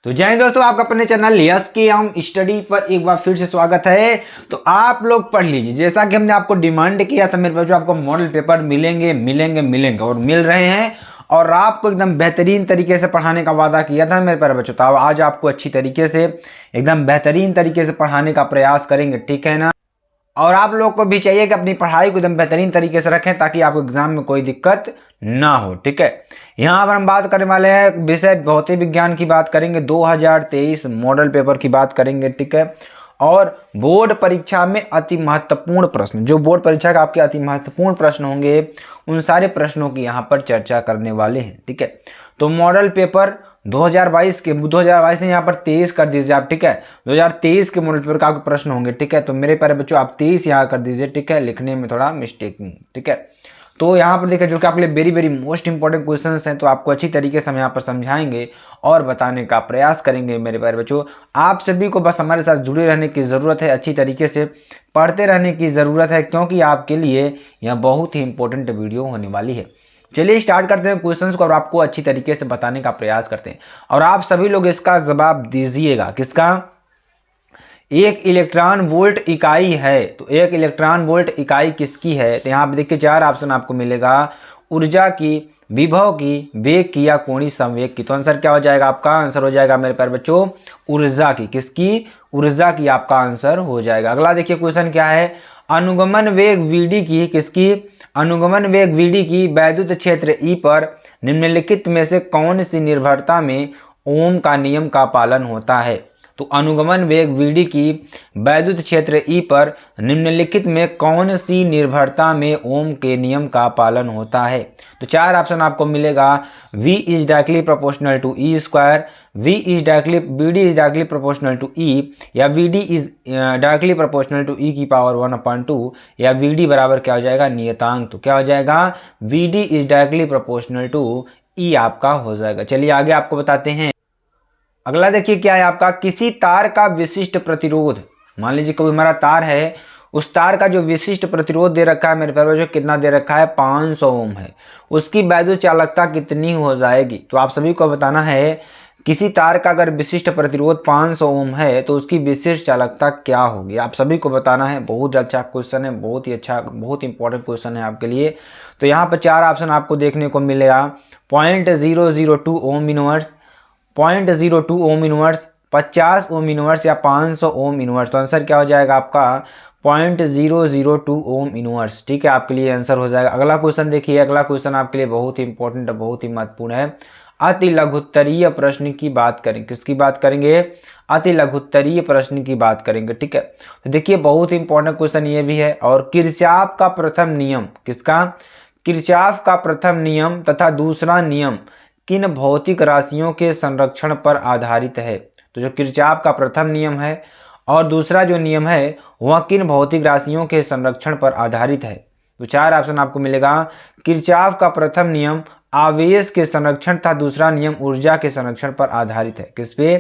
तो जय हिंद दोस्तों, आपका अपने चैनल यस के हम स्टडी पर एक बार फिर से स्वागत है। तो आप लोग पढ़ लीजिए, जैसा कि हमने आपको डिमांड किया था मेरे पास जो आपको मॉडल पेपर मिलेंगे और मिल रहे हैं, और आपको एकदम बेहतरीन तरीके से पढ़ाने का वादा किया था मेरे प्यारे बच्चों। तो आज आपको अच्छी तरीके से एकदम बेहतरीन तरीके से पढ़ाने का प्रयास करेंगे, ठीक है ना। और आप लोग को भी चाहिए कि अपनी पढ़ाई को एकदम बेहतरीन तरीके से रखें ताकि आपको एग्जाम में कोई दिक्कत ना हो, ठीक है। यहाँ पर हम बात करने वाले हैं विषय भौतिक विज्ञान की बात करेंगे, 2023 मॉडल पेपर की बात करेंगे, ठीक है। और बोर्ड परीक्षा में अति महत्वपूर्ण प्रश्न, जो बोर्ड परीक्षा का आपके अति महत्वपूर्ण प्रश्न होंगे, उन सारे प्रश्नों की यहाँ पर चर्चा करने वाले हैं, ठीक है। तो मॉडल पेपर 2022 ने यहाँ पर 23 कर दीजिए आप, ठीक है। 2023 के मॉडल पेपर का आपके प्रश्न होंगे, ठीक है। तो मेरे प्यारे बच्चों आप 23 यहाँ कर दीजिए, ठीक है, लिखने में थोड़ा मिस्टेक, ठीक है। तो यहाँ पर देखिए जो कि आपके लिए very very most important questions हैं, तो आपको अच्छी तरीके से हम यहाँ पर समझाएंगे और बताने का प्रयास करेंगे मेरे प्यारे बच्चों। आप सभी को बस हमारे साथ जुड़े रहने की ज़रूरत है, अच्छी तरीके से पढ़ते रहने की ज़रूरत है, क्योंकि आपके लिए यह बहुत ही इंपॉर्टेंट वीडियो होने वाली है। चलिए स्टार्ट करते हैं क्वेश्चंस को और आपको अच्छी तरीके से बताने का प्रयास करते हैं, और आप सभी लोग इसका जवाब दीजिएगा। किसका? एक इलेक्ट्रॉन वोल्ट इकाई है, तो एक इलेक्ट्रॉन वोल्ट इकाई किसकी है? तो यहाँ पे देखिए 4 ऑप्शन आपको मिलेगा, ऊर्जा की, विभव की, वेग की या कोणीय संवेग की। तो आंसर क्या हो जाएगा? आपका आंसर हो जाएगा मेरे प्यारे बच्चों ऊर्जा की। किसकी? ऊर्जा की आपका आंसर हो जाएगा। अगला देखिए क्वेश्चन क्या है, अनुगमन वेग वीडी की, किसकी? अनुगमन वेग वीडी की वैद्युत क्षेत्र ई पर निम्नलिखित में से कौन सी निर्भरता में ओम का नियम का पालन होता है? तो अनुगमन वेग वीडी की वैद्युत क्षेत्र ई पर निम्नलिखित में कौन सी निर्भरता में ओम के नियम का पालन होता है? तो 4 ऑप्शन आपको मिलेगा, V is directly proportional to E square, V is directly BD is directly proportional to E, या VD is directly proportional to E की पावर 1/2, या VD बराबर क्या हो जाएगा? नियतांक। तो क्या हो जाएगा? VD is directly proportional to E आपका हो जाएगा। चलिए आगे आपको बताते हैं। अगला देखिए क्या है आपका, किसी तार का विशिष्ट प्रतिरोध। मान लीजिए कोई हमारा तार है, उस तार का जो विशिष्ट प्रतिरोध दे रखा है मेरे प्यारे बच्चों, कितना दे रखा है? 500 ओम है। उसकी वैद्युत चालकता कितनी हो जाएगी? तो आप सभी को बताना है, किसी तार का अगर विशिष्ट प्रतिरोध 500 ओम है तो उसकी विशिष्ट चालकता क्या होगी? आप सभी को बताना है। बहुत अच्छा क्वेश्चन है, बहुत ही अच्छा, बहुत इंपॉर्टेंट क्वेश्चन है आपके लिए। तो यहाँ पर 4 ऑप्शन आपको देखने को मिलेगा, 0.002 ohm inverse, 0.02 ohm inverse, 50 ohm inverse, या 500 ओम इनवर्स। तो आंसर क्या हो जाएगा आपका? 0.002 ओम इनवर्स, ठीक है। आपके लिए आंसर हो जाएगा। अगला क्वेश्चन देखिए, अगला क्वेश्चन आपके लिए बहुत ही इंपॉर्टेंट, बहुत ही महत्वपूर्ण है। अति लघुत्तरीय प्रश्न की बात करें, किसकी बात करेंगे? अति लघुत्तरीय प्रश्न की बात करेंगे, ठीक है। तो देखिए बहुत इंपॉर्टेंट क्वेश्चन ये भी है। और किरचॉफ का प्रथम नियम, किसका? किरचॉफ का प्रथम नियम तथा दूसरा नियम किन भौतिक राशियों के संरक्षण पर आधारित है? तो जो किरचॉफ का प्रथम नियम है और दूसरा जो नियम है वह किन भौतिक राशियों के संरक्षण पर आधारित है? तो 4 ऑप्शन आपको मिलेगा, किरचॉफ का प्रथम नियम आवेश के संरक्षण तथा दूसरा नियम ऊर्जा के संरक्षण पर आधारित है। किस पे?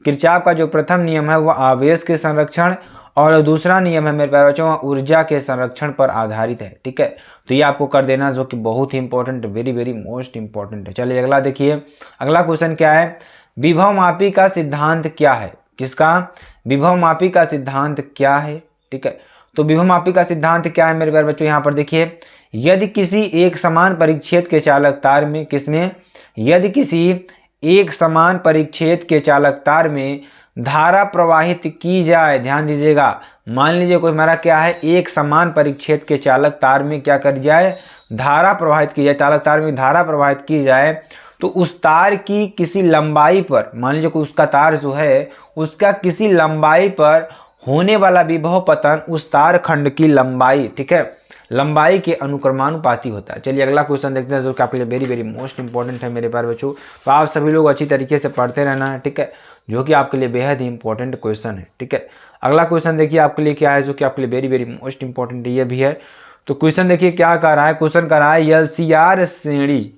किरचॉफ का जो प्रथम नियम है वह आवेश के संरक्षण, और दूसरा नियम है मेरे प्यारे बच्चों ऊर्जा के संरक्षण पर आधारित है, ठीक है। तो ये आपको कर देना, जो कि बहुत ही important, very very most important है। चलिए अगला देखिए, अगला क्वेश्चन क्या है, विभवमापी का सिद्धांत क्या है? किसका? विभवमापी का सिद्धांत क्या है, ठीक है। तो विभवमापी का सिद्धांत क्या है मेरे प्यारे बच्चों? यहाँ पर देखिए, यदि किसी एक समान परिच्छेद के चालक तार में, किसमें? यदि किसी एक समान परिच्छेद के चालक तार में धारा प्रवाहित की जाए, ध्यान दीजिएगा, मान लीजिए कोई हमारा क्या है, एक समान परिच्छेद के चालक तार में क्या कर जाए? धारा प्रवाहित की जाए, चालक तार में धारा प्रवाहित की जाए, तो उस तार की किसी लंबाई पर, मान लीजिए कोई उसका तार जो है उसका किसी लंबाई पर होने वाला विभव पतन उस तार खंड की लंबाई, ठीक है, लंबाई के अनुक्रमानुपाती होता है। चलिए अगला क्वेश्चन देखते हैं, जो कि आपके लिए वेरी वेरी मोस्ट इंपॉर्टेंट है मेरे प्यारे बच्चों। तो आप सभी लोग अच्छी तरीके से पढ़ते रहना है, ठीक है, जो कि आपके लिए बेहद ही इंपॉर्टेंट क्वेश्चन है, ठीक है। अगला क्वेश्चन देखिए आपके लिए क्या है, जो कि आपके लिए वेरी वेरी मोस्ट इंपॉर्टेंट ये भी है। तो क्वेश्चन देखिए क्या कर रहा है, क्वेश्चन कर रहा है LCR श्रेणी,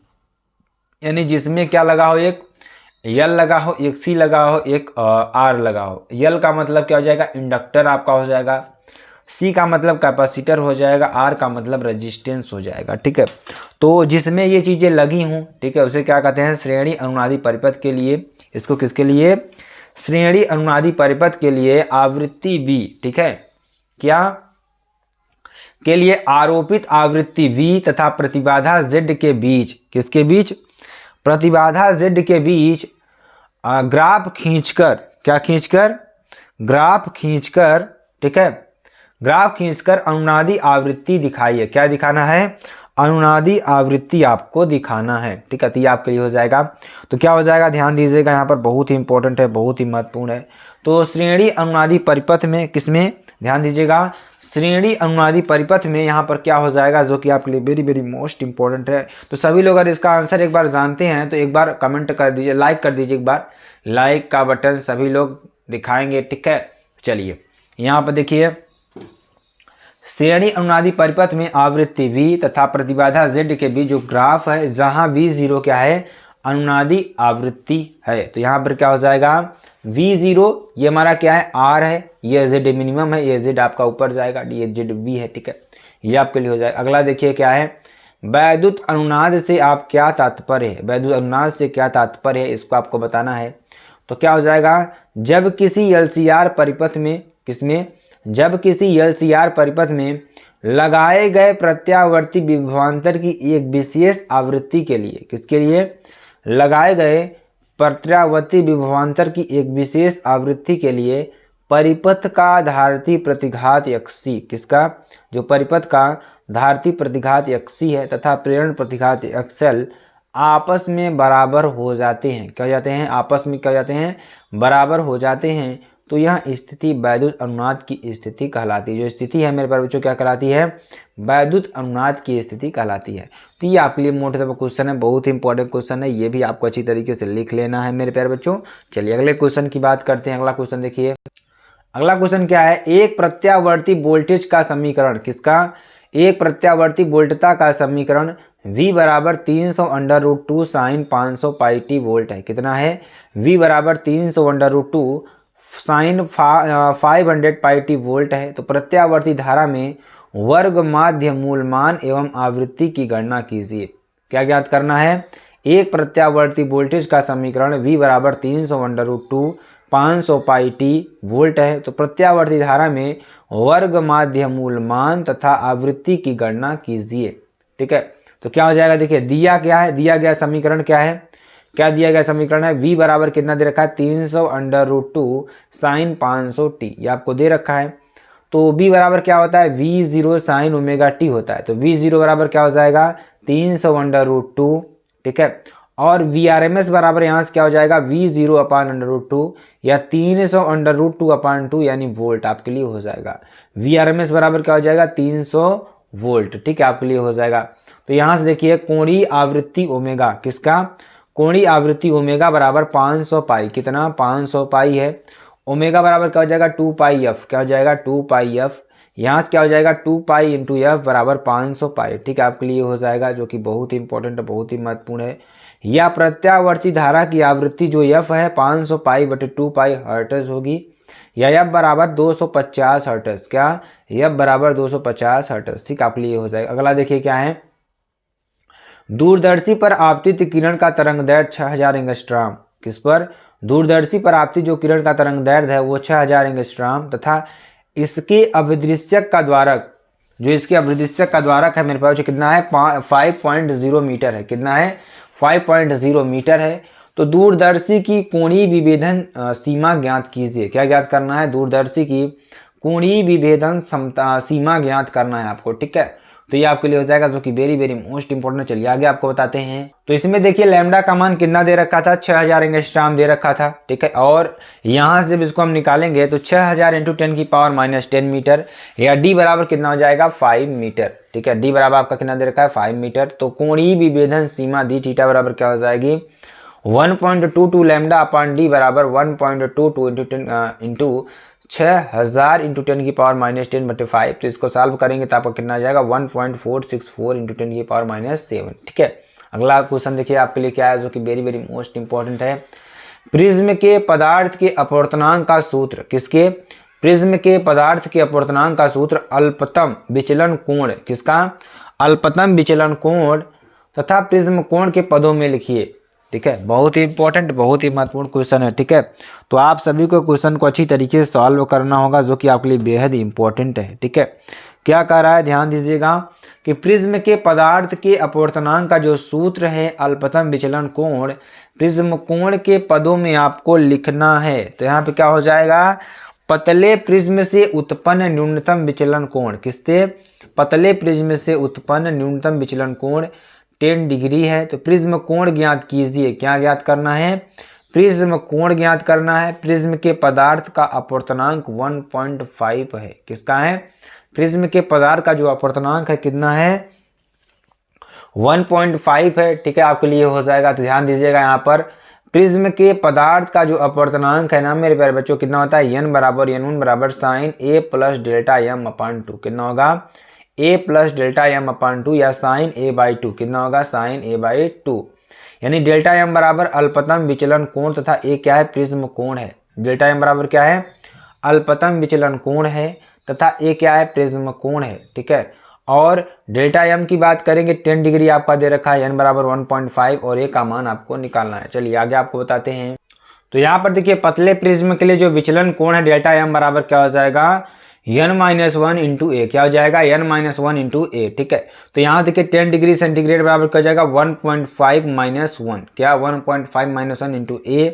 यानी जिसमें क्या लगा हो, एक L लगा हो, एक C लगा हो, एक R लगा हो। L का मतलब क्या हो जाएगा? इंडक्टर आपका हो जाएगा, C का मतलब कैपेसिटर हो जाएगा, R का मतलब रेजिस्टेंस हो जाएगा, ठीक है। तो जिसमें ये चीज़ें लगी हों, ठीक है, उसे क्या कहते हैं? श्रेणी अनुनादी परिपथ के लिए इसको किसके लिए, श्रेणी अनुनादी परिपथ के लिए आवृत्ति V, ठीक है, क्या के लिए आरोपित आवृत्ति V तथा प्रतिबाधा Z के बीच, किसके बीच, प्रतिबाधा Z के बीच ग्राफ खींचकर, क्या खींचकर, ग्राफ खींचकर, ठीक है, ग्राफ खींचकर अनुनादी आवृत्ति दिखाइए। क्या दिखाना है, अनुनादी आवृत्ति आपको दिखाना है, ठीक है। तो ये आपके लिए हो जाएगा। तो क्या हो जाएगा, ध्यान दीजिएगा, यहाँ पर बहुत ही इंपॉर्टेंट है, बहुत ही महत्वपूर्ण है। तो श्रेणी अनुनादी परिपथ में, किसमें, ध्यान दीजिएगा, श्रेणी अनुनादी परिपथ में यहाँ पर क्या हो जाएगा, जो कि आपके लिए वेरी वेरी मोस्ट इंपॉर्टेंट है। तो सभी लोग अगर इसका आंसर एक बार जानते हैं तो एक बार कमेंट कर दीजिए, लाइक कर दीजिए, एक बार लाइक का बटन सभी लोग दिखाएंगे, ठीक है। चलिए यहाँ पर देखिए, श्रेणी अनुनादी परिपथ में आवृत्ति V तथा प्रतिबाधा Z के बीच जो ग्राफ है, जहां V0 क्या है, अनुनादी आवृत्ति है। तो यहाँ पर क्या हो जाएगा, V0 ये हमारा क्या है, R है, ये Z मिनिमम है, ये Z आपका ऊपर जाएगा, ये ZV है, ठीक है, ये आपके लिए हो जाएगा। अगला देखिए क्या है, वैद्युत अनुनाद से आप क्या तात्पर्य है, वैद्युत अनुनाद से क्या तात्पर्य है, इसको आपको बताना है। तो क्या हो जाएगा, जब किसी LCR परिपथ में, किसमें, जब किसी LCR परिपथ में लगाए गए प्रत्यावर्ती विभवांतर की एक विशेष आवृत्ति के लिए, किसके लिए, लगाए गए प्रत्यावर्ती विभवांतर की एक विशेष आवृत्ति के लिए परिपथ का धारती प्रतिघात XC, किसका, जो परिपथ का धारती प्रतिघात XC है तथा प्रेरण प्रतिघात XL आपस में बराबर हो जाते हैं, क्या हो जाते हैं, आपस में क्या हो जाते हैं, बराबर हो जाते हैं। तो यह स्थिति वैद्युत अनुनाद की स्थिति कहलाती है। जो स्थिति है मेरे प्यारे बच्चों क्या कहलाती है, वैद्युत अनुनाद की स्थिति कहलाती है। तो ये आपके लिए मोटे तौर पर क्वेश्चन है, बहुत ही इंपॉर्टेंट क्वेश्चन है, ये भी आपको अच्छी तरीके से लिख लेना है मेरे प्यारे बच्चों। चलिए अगले क्वेश्चन की बात करते हैं। अगला क्वेश्चन देखिए, अगला क्वेश्चन क्या है, एक प्रत्यावर्ती वोल्टेज का समीकरण, किसका, एक प्रत्यावर्ती वोल्टता का समीकरण V बराबर 300√2 साइन 500 पाई टी वोल्ट है। कितना है, V बराबर 300√2 साइन 500 पाई टी वोल्ट है। तो प्रत्यावर्ती धारा में वर्ग माध्य मूलमान एवं आवृत्ति की गणना कीजिए। क्या ज्ञात करना है, एक प्रत्यावर्ती वोल्टेज का समीकरण V बराबर 300√2 500 पाई टी वोल्ट है। तो प्रत्यावर्ती धारा में वर्ग माध्य मूलमान तथा आवृत्ति की गणना कीजिए, ठीक है। तो क्या हो जाएगा, देखिए दिया क्या है, दिया गया समीकरण क्या है, क्या दिया गया समीकरण है, V बराबर कितना दे रखा है, 300√2 साइन 500 टी, ये आपको दे रखा है। तो V बराबर क्या होता है, V0 साइन ओमेगा टी होता है। तो V0 बराबर क्या हो जाएगा, 300√2, ठीक है। और VRMS बराबर यहाँ से क्या हो जाएगा, V0/√2 या 300√2/2 यानी वोल्ट आपके लिए हो जाएगा। VRMS बराबर क्या हो जाएगा, 300 वोल्ट, ठीक है, आपके लिए हो जाएगा। तो यहाँ से देखिए कोणीय आवृत्ति ओमेगा, किसका, कोणीय आवृत्ति ओमेगा बराबर 500 पाई, कितना, 500 पाई है। ओमेगा बराबर क्या हो जाएगा, 2 पाई एफ, क्या हो जाएगा, 2 पाई एफ। यहाँ से क्या हो जाएगा, 2 पाई इंटू एफ बराबर 500 पाई, ठीक है, आपके लिए हो जाएगा, जो कि बहुत ही इंपॉर्टेंट है, बहुत ही महत्वपूर्ण है। या प्रत्यावर्ती धारा की आवृत्ति जो एफ है 500 पाई बटे 2 पाई हर्ट्ज होगी, या एफ बराबर 250 हर्ट्ज, क्या, एफ बराबर 250 हर्ट्ज, ठीक, आपके लिए हो जाएगा। अगला देखिए क्या है, दूरदर्शी पर आपतित किरण का तरंग दैर्घ्य 6000 एंगस्ट्रॉम, किस पर, दूरदर्शी पर आपतित जो किरण का तरंग दैर्घ्य है वो 6000 एंगस्ट्रॉम तथा इसके अभिदृश्यक का द्वारक, जो इसके अभिदृश्यक का द्वारक है मेरे पास कितना है, 5.0 मीटर है, कितना है, 5.0 मीटर है। तो दूरदर्शी की कोणीय विभेदन सीमा ज्ञात कीजिए। क्या ज्ञात करना है, दूरदर्शी की कोणीय विभेदन सीमा ज्ञात करना है आपको, ठीक है। तो ये आपके लिए हो जाएगा, जो कि वेरी वेरी मोस्ट इंपॉर्टेंट। चलिए आगे आपको बताते हैं। तो इसमें देखिए लैम्डा का मान कितना दे रखा था, 6000 एंगस्ट्रॉम दे रखा था, ठीक है। और यहाँ से जब इसको हम निकालेंगे तो 6000 × 10⁻⁻10 मीटर, या डी बराबर कितना हो जाएगा, 5 मीटर, ठीक है। डी बराबर आपका कितना दे रखा है, 5 मीटर। तो कोणीय विभेदन सीमा डी थीटा बराबर क्या हो जाएगी, 1.22 λ/d बराबर 1.22 इंटू 6000 × 10⁻⁻10/5। तो इसको सॉल्व करेंगे तो आपका कितना आ जाएगा, 1.464 × 10⁻⁷, ठीक है। अगला क्वेश्चन देखिए आपके लिए क्या है, जो कि वेरी वेरी मोस्ट इंपॉर्टेंट है। प्रिज्म के पदार्थ के अपवर्तनांक का सूत्र, किसके, प्रिज्म के पदार्थ के अपवर्तनांक का सूत्र अल्पतम विचलन कोण, किसका, अल्पतम विचलन कोण तथा प्रिज्म कोण के पदों में लिखिए। ठीक है, बहुत ही इंपॉर्टेंट, बहुत ही महत्वपूर्ण क्वेश्चन है। ठीक है, तो आप सभी को क्वेश्चन को अच्छी तरीके से सॉल्व करना होगा, जो कि आपके लिए बेहद इंपॉर्टेंट है। ठीक है, क्या कह रहा है, ध्यान दीजिएगा कि प्रिज्म के पदार्थ के अपवर्तनांक का जो सूत्र है अल्पतम विचलन कोण, प्रिज्म कोण के पदों में आपको लिखना है। तो यहाँ पे क्या हो जाएगा, पतले प्रिज्म से उत्पन्न न्यूनतम विचलन कोण, किससे, पतले प्रिज्म से उत्पन्न न्यूनतम विचलन कोण 10 डिग्री है। तो प्रिज्म कोण ज्ञात कीजिए, क्या ज्ञात करना है, प्रिज्म कोण ज्ञात करना है। प्रिज्म के पदार्थ का अपवर्तनांक 1.5 है, किसका है, प्रिज्म के पदार्थ का जो अपवर्तनांक है कितना है, 1.5 है। ठीक है, आपके लिए हो जाएगा। तो ध्यान दीजिएगा यहाँ पर प्रिज्म के पदार्थ का जो अपवर्तनांक है ना मेरे प्यारे बच्चों, कितना होता है, n बराबर n1 बराबर sine a plus delta m upon 2, कितना होगा, a plus delta m upon 2 या साइन a/2, कितना होगा, साइन a/2। यानी डेल्टा m बराबर अल्पतम विचलन कोण तथा a क्या है, प्रिज्म कोण है। डेल्टा m बराबर क्या है, अल्पतम विचलन कोण है तथा a क्या है, प्रिज्म कोण है। ठीक है, और डेल्टा m की बात करेंगे 10 डिग्री आपका दे रखा है, n बराबर 1.5 और a का मान आपको निकालना है। चलिए आगे आपको बताते हैं। तो यहाँ पर देखिए पतले प्रिज्म के लिए जो विचलन कोण है डेल्टा m बराबर क्या हो जाएगा, n-1 इंटू ए, क्या हो जाएगा, n-1 इंटू ए। ठीक है, तो यहाँ देखिए 10 डिग्री सेंटीग्रेड बराबर क्या हो जाएगा, 1.5 माइनस 1, क्या 1.5 माइनस 1 इंटू ए।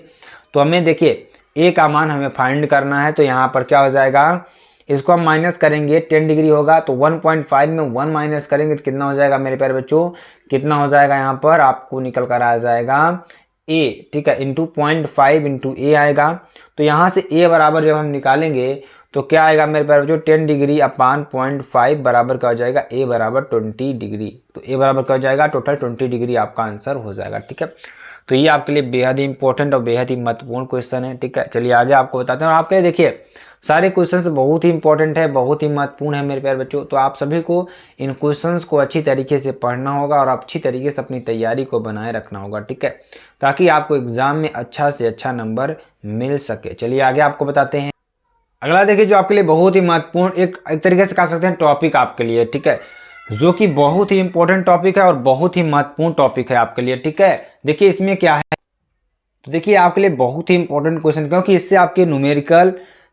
तो हमें देखिए ए का मान हमें फाइंड करना है। तो यहाँ पर क्या हो जाएगा, इसको हम माइनस करेंगे, 10 डिग्री होगा तो 1.5 में 1 माइनस करेंगे तो कितना हो जाएगा मेरे प्यारे बच्चों, कितना हो जाएगा, यहाँ पर आपको निकल कर आ जाएगा a। ठीक है, इंटू 0.5 इंटू ए आएगा। तो यहाँ से a बराबर जब हम निकालेंगे तो क्या आएगा मेरे प्यारे बच्चों, 10 डिग्री अपान 0.5 बराबर क्या हो जाएगा, a बराबर 20 डिग्री। तो a बराबर क्या हो जाएगा, टोटल 20 डिग्री आपका आंसर हो जाएगा। ठीक है, तो ये आपके लिए बेहद ही इंपॉर्टेंट और बेहद ही महत्वपूर्ण क्वेश्चन है। ठीक है, चलिए आगे आपको बताते हैं। और आपके देखिए सारे क्वेश्चंस बहुत ही इंपॉर्टेंट है, बहुत ही महत्वपूर्ण है मेरे प्यारे बच्चों। तो आप सभी को इन क्वेश्चंस को अच्छी तरीके से पढ़ना होगा और अच्छी तरीके से अपनी तैयारी को बनाए रखना होगा। ठीक है, ताकि आपको एग्जाम में अच्छा से अच्छा नंबर मिल सके। चलिए आगे आपको बताते हैं। अगला देखिए जो आपके लिए बहुत ही महत्वपूर्ण एक तरीके से कह सकते हैं टॉपिक आपके लिए, ठीक है, जो कि बहुत ही इंपॉर्टेंट टॉपिक है और बहुत ही महत्वपूर्ण टॉपिक है आपके लिए। ठीक है, देखिए इसमें क्या है, तो देखिए आपके लिए बहुत ही इंपॉर्टेंट क्वेश्चन, क्योंकि इससे आपके न्यूमेरिकल,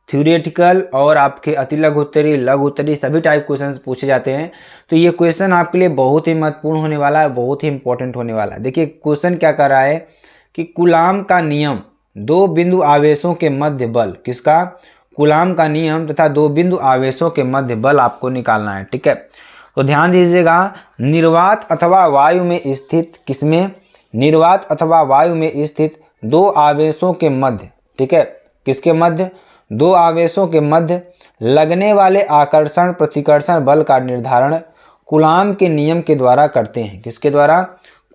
थ्योरेटिकल और आपके अति लघु उत्तरी, लघु उत्तरी सभी टाइप क्वेश्चन पूछे जाते हैं। तो ये क्वेश्चन आपके लिए बहुत ही महत्वपूर्ण होने वाला है, बहुत ही इंपॉर्टेंट होने वाला है। देखिए क्वेश्चन क्या कर रहा है कि कूलाम का नियम, दो बिंदु आवेशों के मध्य बल, किसका, कूलाम का नियम तथा दो बिंदु आवेशों के मध्य बल आपको निकालना है। ठीक है, तो ध्यान दीजिएगा, निर्वात अथवा वायु में स्थित, किसमें, निर्वात अथवा वायु में स्थित दो आवेशों के मध्य, ठीक है, किसके मध्य, दो आवेशों के मध्य लगने वाले आकर्षण प्रतिकर्षण बल का निर्धारण कूलाम के नियम के द्वारा करते हैं। किसके द्वारा,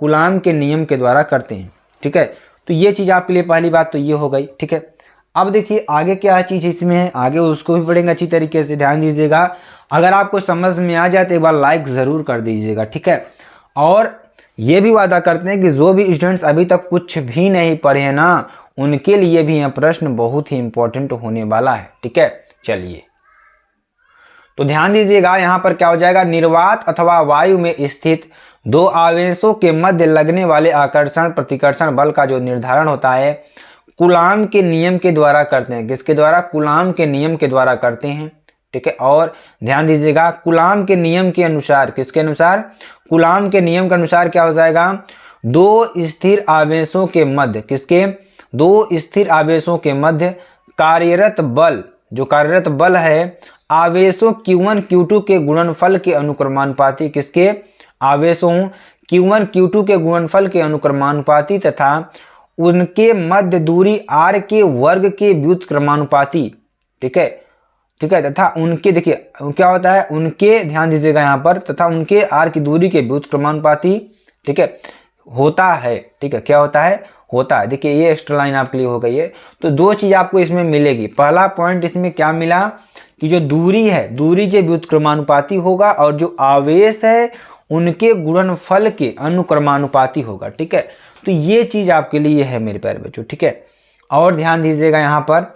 कूलाम के नियम के द्वारा करते हैं। ठीक है, तो ये चीज़ आपके लिए पहली बात तो ये हो गई। ठीक है, अब देखिए आगे क्या चीज़ इसमें है, आगे उसको भी पढ़ेंगे अच्छी तरीके से। ध्यान दीजिएगा, अगर आपको समझ में आ जाए तो एक बार लाइक ज़रूर कर दीजिएगा। ठीक है, और ये भी वादा करते हैं कि जो भी स्टूडेंट्स अभी तक कुछ भी नहीं पढ़े हैं ना, उनके लिए भी यह प्रश्न बहुत ही इंपॉर्टेंट होने वाला है। ठीक है, चलिए तो ध्यान दीजिएगा, यहाँ पर क्या हो जाएगा, निर्वात अथवा वायु में स्थित दो आवेशों के मध्य लगने वाले आकर्षण प्रतिकर्षण बल का जो निर्धारण होता है कूलाम के नियम के द्वारा करते हैं। किसके द्वारा, कूलाम के नियम के द्वारा करते हैं। ठीक है, और ध्यान दीजिएगा कूलाम के नियम के अनुसार, किसके अनुसार, कूलाम के नियम के अनुसार क्या हो जाएगा, दो स्थिर आवेशों के मध्य, किसके, दो स्थिर आवेशों के मध्य कार्यरत बल, जो कार्यरत बल है आवेशों Q1 Q2 के गुणनफल के अनुक्रमानुपाती, किसके, आवेशों Q1 Q2 के गुणनफल के अनुक्रमानुपाती तथा उनके मध्य दूरी r के वर्ग के व्युत्क्रमानुपाती। ठीक है, ठीक है, तथा उनके, देखिए क्या होता है, उनके, ध्यान दीजिएगा यहाँ पर, तथा उनके r की दूरी के व्युत्क्रमानुपाती। ठीक है, होता है। ठीक है, क्या होता है, होता है। देखिए ये एक्स्ट्रा लाइन आपके लिए हो गई है। तो दो चीज़ आपको इसमें मिलेगी। पहला पॉइंट इसमें क्या मिला कि जो दूरी है, दूरी के व्युत्क्रमानुपाती होगा और जो आवेश है उनके गुणनफल के अनुक्रमानुपाती होगा। ठीक है, तो ये चीज़ आपके लिए है मेरे प्यारे बच्चों। ठीक है, और ध्यान दीजिएगा यहाँ पर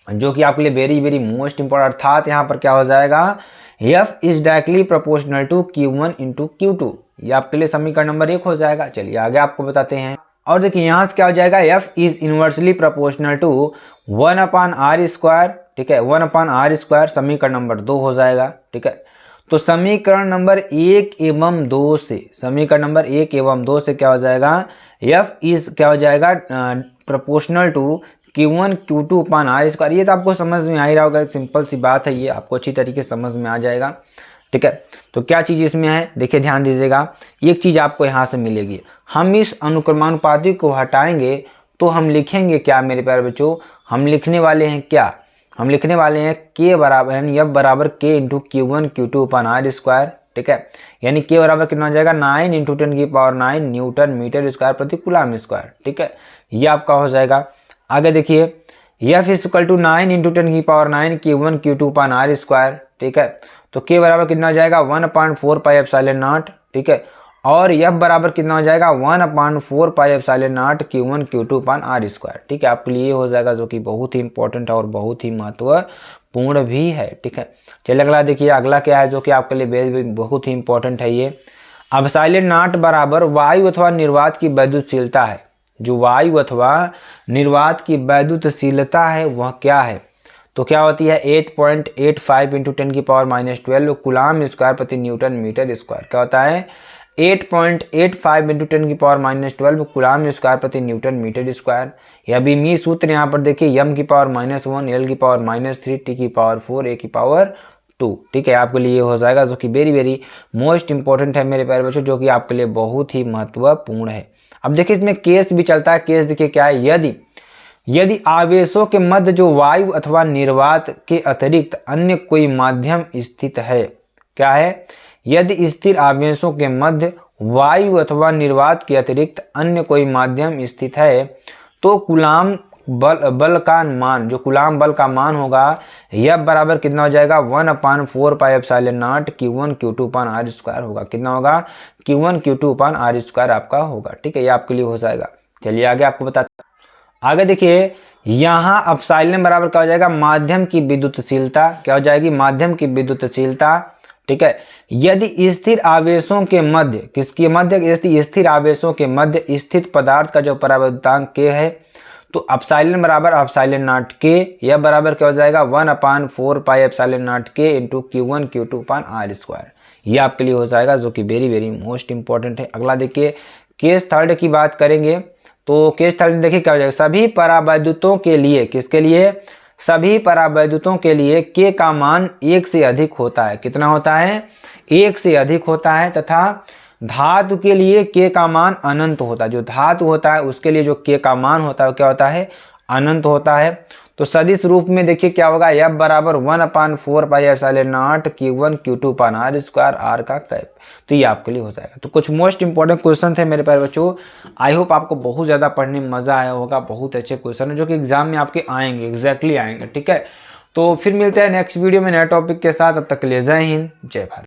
जो कि आपके लिए वेरी वेरी मोस्ट इंपॉर्टेंट, अर्थात यहाँ पर क्या हो जाएगा, F is directly proportional to Q1 into Q2। ये आपके लिए समीकरण नंबर 1 हो जाएगा। चलिए आगे आपको बताते हैं। और देखिए यहाँ से क्या हो जाएगा, F is inversely proportional to 1/r², ठीक है, 1/r², समीकरण नंबर 2 हो जाएगा, ठीक है। तो समीकरण नंबर 1 एवं 2 से, समीकरण नंबर 1 एवं 2 से क्या हो जाएगा, एफ इज क्या हो जाएगा, प्रोपोर्शनल टू Q1 Q2/r²। ये तो आपको समझ में आ ही रहा होगा, सिंपल सी बात है, ये आपको अच्छी तरीके से समझ में आ जाएगा, ठीक है। तो क्या चीज़ इसमें है, देखिए ध्यान दीजिएगा, एक चीज़ आपको यहाँ से मिलेगी, हम इस अनुक्रमानुपाती को हटाएंगे तो हम लिखेंगे क्या मेरे प्यारे बच्चों, हम लिखने वाले हैं क्या, हम लिखने वाले हैं K बराबर यानी F बराबर K इंटू Q1 Q2/r², ठीक है। यानी K बराबर कितना हो जाएगा, 9 × 10⁹ न्यूटन मीटर स्क्वायर प्रति कूलम स्क्वायर, ठीक है। ये आपका हो जाएगा। आगे देखिए, F equal to 9 × 10⁹ Q1 Q2/r², ठीक है। तो K बराबर कितना हो जाएगा, 1/4πε0, ठीक है। और F बराबर कितना हो जाएगा, 1/4πε0 Q1 Q2/r², ठीक है। आपके लिए हो जाएगा, जो कि बहुत ही इंपॉर्टेंट और बहुत ही महत्वपूर्ण भी है, ठीक है। चलिए अगला देखिए, अगला क्या है जो कि आपके लिए बहुत ही इंपॉर्टेंट है। ये ε0 बराबर वायु अथवा निर्वात की वैद्युतशीलता है। जो वायु अथवा निर्वात की वैद्युतशीलता है वह क्या है, तो क्या होती है, 8.85 × 10⁻12 कूलम स्क्वायर प्रति न्यूटन मीटर स्क्वायर। क्या होता है, 8.85 × 10⁻12 कूलम स्क्वायर प्रति न्यूटन मीटर स्क्वायर। या बीमी सूत्र यहाँ पर देखिए, m⁻1 l⁻3 t⁴ a⁴2, ठीक है। आपके लिए हो जाएगा, जो कि वेरी मोस्ट इंपॉर्टेंट है मेरे प्यारे बच्चों, जो कि आपके लिए बहुत ही महत्वपूर्ण है। अब देखिए इसमें केस भी चलता है। केस देखिए क्या है, यदि आवेशों के मध्य जो वायु अथवा निर्वात के अतिरिक्त अन्य कोई माध्यम स्थित है, क्या है, यदि स्थिर आवेशों के मध्य वायु अथवा निर्वात के अतिरिक्त अन्य कोई माध्यम स्थित है तो कूलम बल का मान, जो कूलम बल का मान होगा, यह बराबर कितना हो जाएगा, 1/4πε0 Q1 Q2/r² होगा। कितना होगा, Q1 Q2/r² आपका होगा, ठीक है। ये आपके लिए हो जाएगा। चलिए आगे आपको बताते, आगे देखिए यहाँ एप्सिलॉन बराबर क्या हो जाएगा, माध्यम की विद्युतशीलता। क्या हो जाएगी, माध्यम की विद्युतशीलता, ठीक है। यदि स्थिर आवेशों के मध्य, किसके मध्य, स्थिर आवेशों के मध्य स्थित पदार्थ का जो परावर्तनांक K है, तो एप्सिलॉन बराबर ε0 K, यह बराबर क्या हो जाएगा, 1/4πε0 K इंटू Q1 Q2/r²। ये आपके लिए हो जाएगा, जो कि वेरी मोस्ट इंपॉर्टेंट है। अगला देखिए, केस थर्ड की बात करेंगे, तो केस थर्ड में देखिए क्या हो जाएगा, सभी परावैद्युतों के लिए, किसके लिए, सभी परावैद्युतों के लिए K का मान 1 से अधिक होता है। कितना होता है, 1 से अधिक होता है, तथा धातु के लिए K का मान अनंत होता है। जो धातु होता है उसके लिए जो K का मान होता है क्या होता है, अनंत होता है। तो सदिश रूप में देखिए क्या होगा, F बराबर 1/4πε0 Q1 Q2/r² r का कैप। तो ये आपके लिए हो जाएगा। तो कुछ मोस्ट इंपॉर्टेंट क्वेश्चन थे मेरे प्यारे बच्चों। आई होप आपको बहुत ज़्यादा पढ़ने में मज़ा आया होगा। बहुत अच्छे क्वेश्चन है जो कि एग्जाम में आपके आएंगे, एग्जैक्टली आएंगे, ठीक है। तो फिर मिलते हैं नेक्स्ट वीडियो में नए टॉपिक के साथ। तब तक के लिए जय हिंद, जय भारत।